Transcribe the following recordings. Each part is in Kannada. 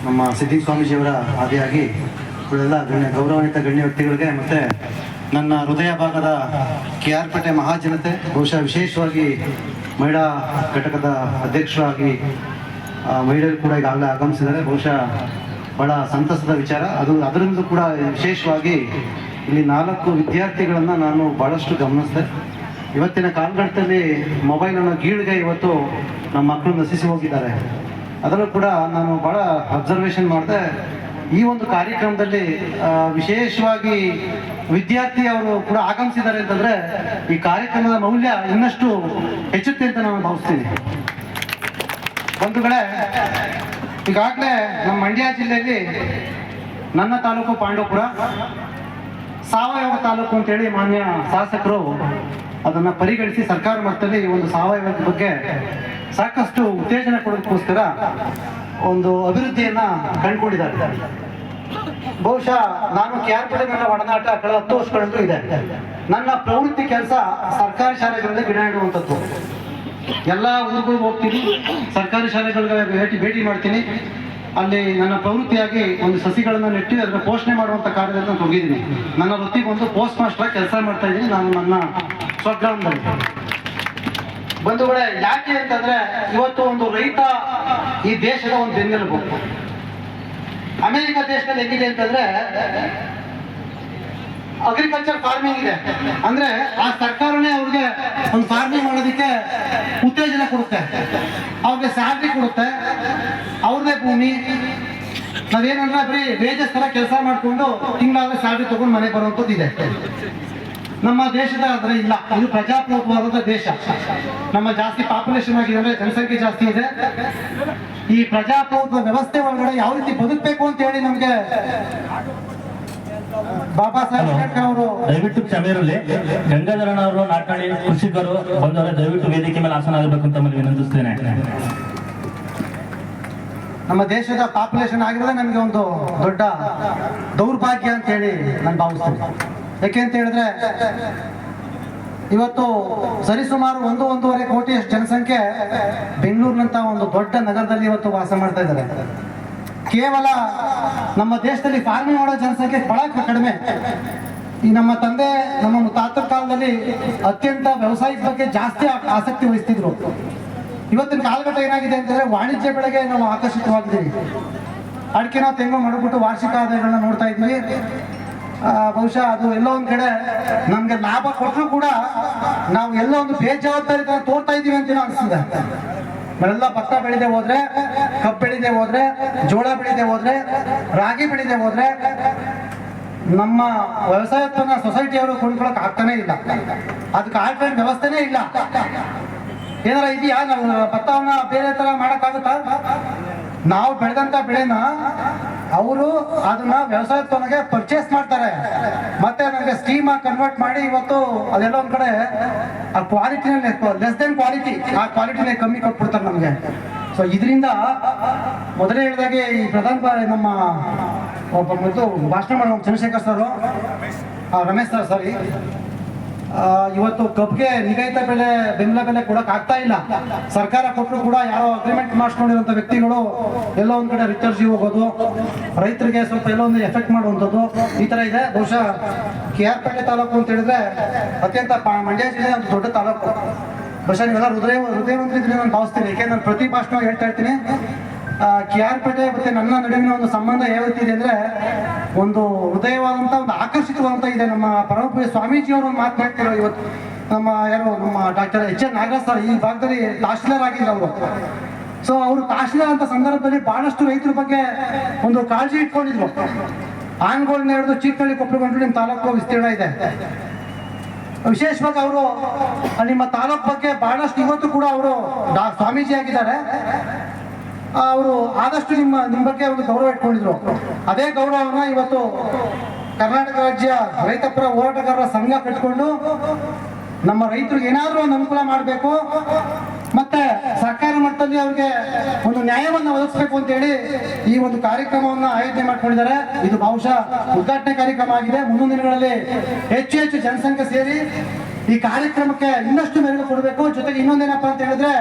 ನಮ್ಮ ಸಿದ್ದಿ ಸ್ವಾಮೀಜಿಯವರ ಆದಿಯಾಗಿ ಇವರೆಲ್ಲ ಗೌರವಾನ್ವಿತ ಗಣ್ಯ ವ್ಯಕ್ತಿಗಳಿಗೆ ಮತ್ತು ನನ್ನ ಹೃದಯ ಭಾಗದ KR ಪೇಟೆ ಮಹಾಜನತೆ, ಬಹುಶಃ ವಿಶೇಷವಾಗಿ ಮಹಿಳಾ ಘಟಕದ ಅಧ್ಯಕ್ಷರಾಗಿ ಮಹಿಳೆಯರು ಕೂಡ ಈಗಾಗಲೇ ಆಗಮಿಸಿದ್ದಾರೆ. ಬಹುಶಃ ಬಹಳ ಸಂತಸದ ವಿಚಾರ. ಅದರಿಂದ ಕೂಡ ವಿಶೇಷವಾಗಿ ಇಲ್ಲಿ 4 ವಿದ್ಯಾರ್ಥಿಗಳನ್ನು ನಾನು ಭಾಳಷ್ಟು ಗಮನಿಸಿದೆ. ಇವತ್ತಿನ ಕಾಲಘಟ್ಟದಲ್ಲಿ ಮೊಬೈಲನ್ನು ಗೀಳಿಗೆ ಇವತ್ತು ನಮ್ಮ ಮಕ್ಕಳು ನಶಿಸಿ ಹೋಗಿದ್ದಾರೆ. ಅದರಲ್ಲೂ ಕೂಡ ನಾನು ಭಾಳ ಅಬ್ಸರ್ವೇಷನ್ ಮಾಡಿದೆ. ಈ ಒಂದು ಕಾರ್ಯಕ್ರಮದಲ್ಲಿ ವಿಶೇಷವಾಗಿ ವಿದ್ಯಾರ್ಥಿ ಅವರು ಕೂಡ ಆಗಮಿಸಿದ್ದಾರೆ ಅಂತಂದರೆ ಈ ಕಾರ್ಯಕ್ರಮದ ಮೌಲ್ಯ ಇನ್ನಷ್ಟು ಹೆಚ್ಚುತ್ತೆ ಅಂತ ನಾನು ಭಾವಿಸ್ತೀನಿ. ಬಂಧುಗಳೇ, ಈಗಾಗಲೇ ನಮ್ಮ ಮಂಡ್ಯ ಜಿಲ್ಲೆಯಲ್ಲಿ ನನ್ನ ತಾಲೂಕು ಪಾಂಡವಪುರ ಸಾವಯವ ತಾಲೂಕು ಅಂತೇಳಿ ಮಾನ್ಯ ಶಾಸಕರು ಅದನ್ನು ಪರಿಗಣಿಸಿ ಸರ್ಕಾರ ಮಟ್ಟದಲ್ಲಿ ಈ ಒಂದು ಸಾವಯವದ ಬಗ್ಗೆ ಸಾಕಷ್ಟು ಉತ್ತೇಜನ ಕೊಡೋದಕ್ಕೋಸ್ಕರ ಒಂದು ಅಭಿವೃದ್ಧಿಯನ್ನು ಕಂಡುಕೊಂಡಿದ್ದಾರೆ. ಬಹುಶಃ ನಾನು KR ಪೇಟೆ ನನ್ನ ಒಡನಾಟ ಕಳೆದ 10 ವರ್ಷಗಳಂತೂ ಇದೆ. ನನ್ನ ಪ್ರವೃತ್ತಿ ಕೆಲಸ ಸರ್ಕಾರಿ ಶಾಲೆಗಳಲ್ಲಿ ಗಿಡ ನೆಡುವಂಥದ್ದು. ಎಲ್ಲ ಊರುಗಳು ಹೋಗ್ತೀನಿ, ಸರ್ಕಾರಿ ಶಾಲೆಗಳಿಗೆ ಭೇಟಿ ಮಾಡ್ತೀನಿ. ಅಲ್ಲಿ ನನ್ನ ಪ್ರವೃತ್ತಿಯಾಗಿ ಒಂದು ಸಸಿಗಳನ್ನು ನೆಟ್ಟು ಅದನ್ನು ಪೋಷಣೆ ಮಾಡುವಂಥ ಕಾರ್ಯದಲ್ಲಿ ನಾನು ತೊಡಗಿದ್ದೀನಿ. ನನ್ನ ವೃತ್ತಿಗೆ ಒಂದು ಪೋಸ್ಟ್ ಮಾಸ್ಟರ್ ಕೆಲಸ ಮಾಡ್ತಾ ಇದ್ದೀನಿ ನಾನು ನನ್ನ ಸ್ವಗ್ರಾಮದಲ್ಲಿ. ಬಂಧುಗಳೇ, ಯಾಕೆ ಅಂತಂದ್ರೆ ಇವತ್ತು ಒಂದು ರೈತ ಈ ದೇಶದ ಒಂದು ಬೆನ್ನೆಲುಬು. ಅಮೆರಿಕ ದೇಶದಲ್ಲಿ ಹೆಂಗಿದೆ ಅಂತಂದ್ರೆ ಅಗ್ರಿಕಲ್ಚರ್ ಫಾರ್ಮಿಂಗ್ ಇದೆ. ಅಂದ್ರೆ ಆ ಸರ್ಕಾರನೇ ಅವ್ರಿಗೆ ಒಂದು ಫಾರ್ಮಿಂಗ್ ಮಾಡೋದಕ್ಕೆ ಉತ್ತೇಜನ ಕೊಡುತ್ತೆ, ಅವ್ರಿಗೆ ಸ್ಯಾಲ್ರಿ ಕೊಡುತ್ತೆ, ಅವ್ರದೇ ಭೂಮಿ. ನಾವೇನಂದ್ರೆ ಬರೀ ವೇಜಸ್ ತರ ಕೆಲಸ ಮಾಡಿಕೊಂಡು ತಿಂಗಳಾದ್ರೆ ಸ್ಯಾಲ್ರಿ ತಗೊಂಡು ಮನೆಗೆ ಬರುವಂಥದ್ದು ಇದೆ. ನಮ್ಮ ದೇಶದ ಅದರ ಇಲ್ಲ. ಇದು ಪ್ರಜಾಪ್ರಭುತ್ವದ ದೇಶ. ನಮ್ಮ ಜಾಸ್ತಿ ಪಾಪ್ಯುಲೇಷನ್ ಆಗಿದೆ, ಅಂದ್ರೆ ಜನಸಂಖ್ಯೆ ಜಾಸ್ತಿ ಇದೆ. ಈ ಪ್ರಜಾಪ್ರಭುತ್ವ ವ್ಯವಸ್ಥೆ ಒಳಗಡೆ ಯಾವ ರೀತಿ ಬದುಕಬೇಕು ಅಂತ ಹೇಳಿ ನಮ್ಗೆ ಬಾಬಾ ಸಾಹೇಬ್ ಅಂಬೇಡ್ಕರ್ ಅವರು ದಯವಿಟ್ಟು ಕ್ಷಮೆ ಇರಲಿ. ಗಂಗಾಧರಣ್ಣ ಅವರು ನಾಲ್ಕಳ್ಳಿ ಕೃಷಿಕರು ಬಂದವರೆ ದಯವಿಟ್ಟು ವೇದಿಕೆ ಮೇಲೆ ಆಸನ ಆಗಬೇಕು ಅಂತ ವಿನಂತಿಸ್ತೇನೆ. ನಮ್ಮ ದೇಶದ ಪಾಪ್ಯುಲೇಷನ್ ಆಗಿರೋದೇ ನಮಗೆ ಒಂದು ದೊಡ್ಡ ದೌರ್ಭಾಗ್ಯ ಅಂತ ಹೇಳಿ ನಾನು ಭಾವಿಸ್ತೇನೆ. ಯಾಕೆ ಅಂತ ಹೇಳಿದ್ರೆ ಇವತ್ತು ಸರಿಸುಮಾರು 1-1.5 ಕೋಟಿಯಷ್ಟು ಜನಸಂಖ್ಯೆ ಬೆಂಗಳೂರಿನಂತ ಒಂದು ದೊಡ್ಡ ನಗರದಲ್ಲಿ ಇವತ್ತು ವಾಸ ಮಾಡ್ತಾ ಇದ್ದಾರೆ. ಕೇವಲ ನಮ್ಮ ದೇಶದಲ್ಲಿ ಫಾರ್ಮಿಂಗ್ ಮಾಡೋ ಜನಸಂಖ್ಯೆ ಬಹಳ ಕಡಿಮೆ. ಈ ನಮ್ಮ ತಂದೆ ನಮ್ಮ ಮುತ್ತಾತರ ಕಾಲದಲ್ಲಿ ಅತ್ಯಂತ ವ್ಯವಸಾಯದ ಬಗ್ಗೆ ಜಾಸ್ತಿ ಆಸಕ್ತಿ ವಹಿಸ್ತಿದ್ರು. ಇವತ್ತಿನ ಕಾಲಘಟ್ಟ ಏನಾಗಿದೆ ಅಂತಂದ್ರೆ ವಾಣಿಜ್ಯ ಬೆಳೆಗೆ ನಾವು ಆಕರ್ಷಿತವಾಗಿದ್ದೀವಿ. ಅಡಿಕೆ ನಾವು ತೆಂಗು ಮಾಡಿಬಿಟ್ಟು ವಾರ್ಷಿಕ ಆದಾಯಗಳನ್ನ ನೋಡ್ತಾ ಇದ್ವಿ. ಬಹುಶಃ ಅದು ಎಲ್ಲೋ ಒಂದ್ ಕಡೆ ನಮ್ಗೆ ಲಾಭ ಕೊಟ್ಟರು ಕೂಡ ನಾವು ಎಲ್ಲೋ ಒಂದು ಬೇಜವಾಬ್ದಾರಿ ತೋರ್ತಾ ಇದೀವಿ ಅಂತ ಅನಿಸ್ತದೆ. ನಾವೆಲ್ಲ ಭತ್ತ ಬೆಳೆದೇ ಹೋದ್ರೆ, ಕಬ್ಬು ಬೆಳೆದೇ ಹೋದ್ರೆ, ಜೋಳ ಬೆಳೆದೇ ಹೋದ್ರೆ, ರಾಗಿ ಬೆಳೆದೇ ಹೋದ್ರೆ ನಮ್ಮ ವ್ಯವಸಾಯತ್ವನ ಸೊಸೈಟಿಯವರು ಕೊಂಡ್ಕೊಳಕ್ ಆಗ್ತಾನೆ ಇಲ್ಲ. ಅದಕ್ಕೆ ಆಲ್ಟರ್ನೇಟ್ ವ್ಯವಸ್ಥೆನೇ ಇಲ್ಲ. ಏನಾರ ಇದೆಯಾ? ನಾವು ಭತ್ತವನ್ನ ಬೇರೆ ತರ ಮಾಡಕ್ಕಾಗುತ್ತಾ? ನಾವು ಬೆಳೆದಂತ ಬೆಳೆನ ಅವರು ಅದನ್ನ ವ್ಯವಸಾಯತ್ವನಿಗೆ ಪರ್ಚೇಸ್ ಮಾಡ್ತಾರೆ, ಮತ್ತೆ ನಮಗೆ ಸ್ಕೀಮ್ ಆಗಿ ಕನ್ವರ್ಟ್ ಮಾಡಿ ಇವತ್ತು ಅದೆಲ್ಲ ಒಂದ್ ಕಡೆ ಆ ಕ್ವಾಲಿಟಿನಲ್ಲಿ ಲೆಸ್ ದೆನ್ ಕ್ವಾಲಿಟಿ, ಆ ಕ್ವಾಲಿಟಿನೇ ಕಮ್ಮಿ ಕೊಟ್ಬಿಡ್ತಾರೆ ನಮಗೆ. ಸೊ ಇದರಿಂದ ಮೊದಲೇ ಹೇಳಿದಾಗೆ ಈ ನಮ್ಮ ಒಬ್ಬ ಮೊದಲು ಭಾಷಣ ಮಾಡೋ Chandrashekar sir, Ramesh sir sorry, ಇವತ್ತು ಕಬ್ಗೆ ನಿಗದಿತ ಬೆಂಬಲ ಬೆಲೆ ಕೊಡಕ್ ಆಗ್ತಾ ಇಲ್ಲ. ಸರ್ಕಾರ ಕೊಟ್ಟರು ಕೂಡ ಯಾರೋ ಅಗ್ರಿಮೆಂಟ್ ಮಾಡಿಸ್ಕೊಂಡಿರುವಂತ ವ್ಯಕ್ತಿಗಳು ಎಲ್ಲೋ ಒಂದ್ ಕಡೆ ರಿಚರ್ಜಿ ಹೋಗೋದು, ರೈತರಿಗೆ ಸ್ವಲ್ಪ ಎಲ್ಲೋ ಒಂದು ಎಫೆಕ್ಟ್ ಮಾಡುವಂಥದ್ದು ಈ ತರ ಇದೆ. ಬಹುಶಃ KR ಪೇಟೆ ತಾಲೂಕು ಅಂತ ಹೇಳಿದ್ರೆ ಅತ್ಯಂತ ಮಂಡ್ಯ ಜಿಲ್ಲೆ ಒಂದು ದೊಡ್ಡ ತಾಲೂಕು. ಬಹುಶಃ ನೀವೆಲ್ಲ ಹೃದಯವಂತರಿ ಇದ್ರೆ ನಾನು ಭಾವಿಸ್ತೀನಿ. ಯಾಕೆಂದ್ರೆ ನಾನು ಪ್ರತಿ ಭಾಷಣ ಹೇಳ್ತಾ ಇರ್ತೀನಿ, KR ಪೇಟೆ ಮತ್ತೆ ನನ್ನ ನಡುವಿನ ಒಂದು ಸಂಬಂಧ ಯಾವ ರೀತಿ ಇದೆ ಅಂದ್ರೆ ಒಂದು ಹೃದಯವಾದಂತ ಒಂದು ಆಕರ್ಷಿತವಾದಂತ ಇದೆ. ನಮ್ಮ ಪರಮಪೂಜ್ಯ ಸ್ವಾಮೀಜಿಯವರು ಒಂದು ಮಾತನಾಡ್ತಿರೋ ಇವತ್ತು ನಮ್ಮ ನಮ್ಮ ಡಾಕ್ಟರ್ H.N. ನಾಗರಾಜ್ ಸರ್ ಈ ಭಾಗದಲ್ಲಿ ತಹಶೀಲ್ದಾರ್ ಆಗಿದ್ರು ಅವರು. ಸೊ ಅವರು ತಹಶೀಲ್ದಾರ್ ಅಂತ ಸಂದರ್ಭದಲ್ಲಿ ಬಹಳಷ್ಟು ರೈತರ ಬಗ್ಗೆ ಒಂದು ಕಾಳಜಿ ಇಟ್ಕೊಂಡಿದ್ರು. ಆನ್ಗೋಲ್ನ ಹಿಡಿದು ಚೀಕಳ್ಳಿ ಕೊಪ್ಪಳಗಂಟು ನಿಮ್ಮ ತಾಲೂಕು ವಿಸ್ತೀರ್ಣ ಇದೆ. ವಿಶೇಷವಾಗಿ ಅವರು ನಿಮ್ಮ ತಾಲೂಕು ಬಗ್ಗೆ ಬಹಳಷ್ಟು ಇವತ್ತು ಕೂಡ ಅವರು ಸ್ವಾಮೀಜಿ ಆಗಿದ್ದಾರೆ. ಅವರು ಆದಷ್ಟು ನಿಮ್ಮ ಬಗ್ಗೆ ಒಂದು ಗೌರವ ಇಟ್ಕೊಂಡಿದ್ರು. ಅದೇ ಗೌರವನ ಇವತ್ತು ಕರ್ನಾಟಕ ರಾಜ್ಯ ರೈತಪರ ಹೋರಾಟಗಾರರ ಸಂಘ ಕಟ್ಕೊಂಡು ನಮ್ಮ ರೈತರಿಗೆ ಏನಾದರೂ ಒಂದು ಅನುಕೂಲ ಮಾಡಬೇಕು, ಮತ್ತೆ ಸರ್ಕಾರ ಮಟ್ಟದಲ್ಲಿ ಅವ್ರಿಗೆ ಒಂದು ನ್ಯಾಯವನ್ನು ಒದಗಿಸಬೇಕು ಅಂತ ಹೇಳಿ ಈ ಒಂದು ಕಾರ್ಯಕ್ರಮವನ್ನು ಆಯೋಜನೆ ಮಾಡ್ಕೊಂಡಿದ್ದಾರೆ. ಇದು ಬಹುಶಃ ಉದ್ಘಾಟನೆ ಕಾರ್ಯಕ್ರಮ ಆಗಿದೆ. ಮುಂದಿನ ದಿನಗಳಲ್ಲಿ ಹೆಚ್ಚು ಜನಸಂಖ್ಯೆ ಸೇರಿ ಈ ಕಾರ್ಯಕ್ರಮಕ್ಕೆ ಇನ್ನಷ್ಟು ಮೆರುಗು ಕೊಡಬೇಕು. ಜೊತೆಗೆ ಇನ್ನೊಂದೇನಪ್ಪ ಅಂತ ಹೇಳಿದ್ರೆ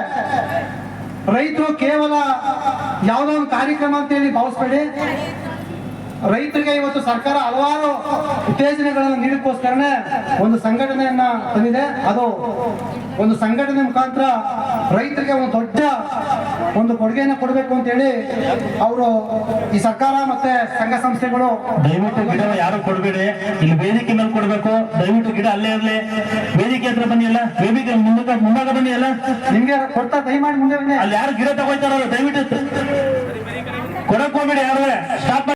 ರೈತರು ಕೇವಲ ಯಾವುದೋ ಒಂದು ಕಾರ್ಯಕ್ರಮ ಅಂತೇಳಿ ಭಾವಿಸ್ಬೇಡಿ. ರೈತರಿಗೆ ಇವತ್ತು ಸರ್ಕಾರ ಹಲವಾರು ಉತ್ತೇಜನಗಳನ್ನು ನೀಡಕ್ಕೋಸ್ಕರನೇ ಒಂದು ಸಂಘಟನೆಯನ್ನ ತಂದಿದೆ. ಅದು ಒಂದು ಸಂಘಟನೆ ಮುಖಾಂತರ ರೈತರಿಗೆ ಒಂದು ದೊಡ್ಡ ಒಂದು ಕೊಡುಗೆಯನ್ನು ಕೊಡಬೇಕು ಅಂತೇಳಿ ಅವರು ಈ ಸರ್ಕಾರ ಮತ್ತೆ ಸಂಘ ಸಂಸ್ಥೆಗಳು ದಯವಿಟ್ಟು ಗಿಡ ಯಾರು ಕೊಡಬೇಡಿ, ಇಲ್ಲಿ ವೇದಿಕೆ ಮೇಲೆ ಕೊಡ್ಬೇಕು. ದಯವಿಟ್ಟು ಗಿಡ ಅಲ್ಲೇ ಇರಲಿ. ವೇದಿಕೆ ಹತ್ರ ಬನ್ನಿ, ಅಲ್ಲ ವೇದಿಕೆ ಮುಂಭಾಗ ಬನ್ನಿ, ಅಲ್ಲ ನಿಮ್ಗೆ ಕೊಡ್ತಾ ದಯಮಾಡಿ ಮುಂದೆ ಬನ್ನಿ. ಅಲ್ಲಿ ಯಾರು ಗಿಡ ತಗೋತಾರೋ ದಯವಿಟ್ಟು ಕೊಡಕ್ ಹೋಗ್ಬೇಡಿ, ಯಾರು ಸ್ಟಾಪ್